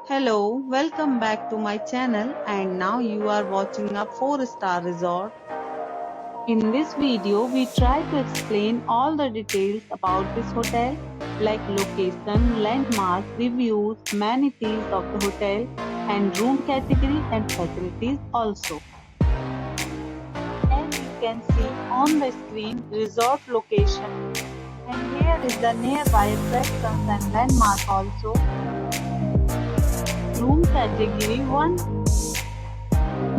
Hello, welcome back to my channel and now you are watching a 4-star resort. In this video, we try to explain all the details about this hotel like location, landmarks, reviews, amenities of the hotel and room category and facilities also. As you can see on the screen, resort location, and here is the nearby attractions and landmark also. Room category 1.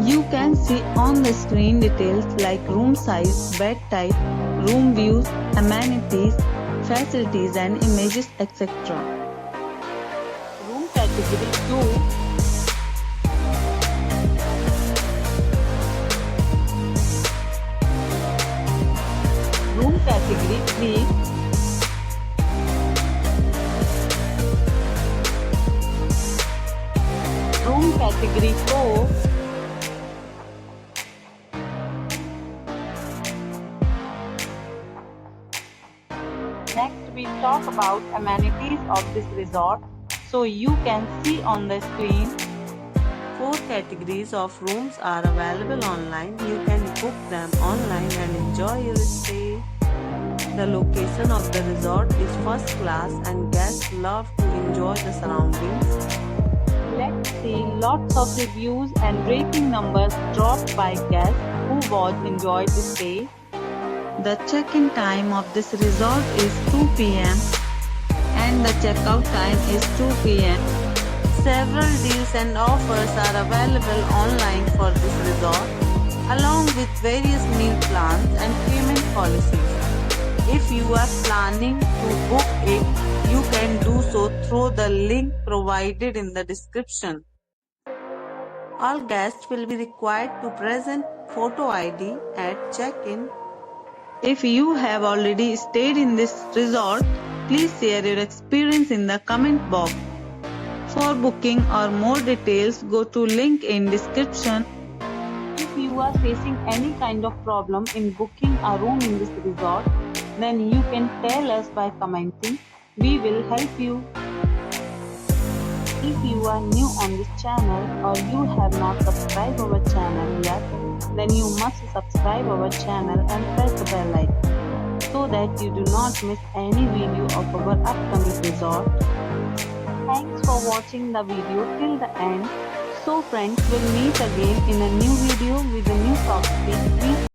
You can see on the screen details like room size, bed type, room views, amenities, facilities and images etc. Room category 2. Room category 3. Room category 4. Next we talk about amenities of this resort. So you can see on the screen. 4 categories of rooms are available online. You can book them online and enjoy your stay. The location of the resort is first class and guests love to enjoy the surroundings. Let's see lots of reviews and rating numbers dropped by guests who was enjoyed the stay. The check-in time of this resort is 2 p.m. and the checkout time is 2 p.m. Several deals and offers are available online for this resort, along with various meal plans and payment policies. If you are planning to book it, you can do so through the link provided in the description. All guests will be required to present photo ID at check-in. If you have already stayed in this resort, please share your experience in the comment box. For booking or more details, go to link in description. If you are facing any kind of problem in booking a room in this resort, then you can tell us by commenting. We will help you. If you are new on this channel or you have not subscribed our channel yet, then you must subscribe our channel and press the bell icon so that you do not miss any video of our upcoming resort. Thanks for watching the video till the end. So friends, will meet again in a new video with a new topic.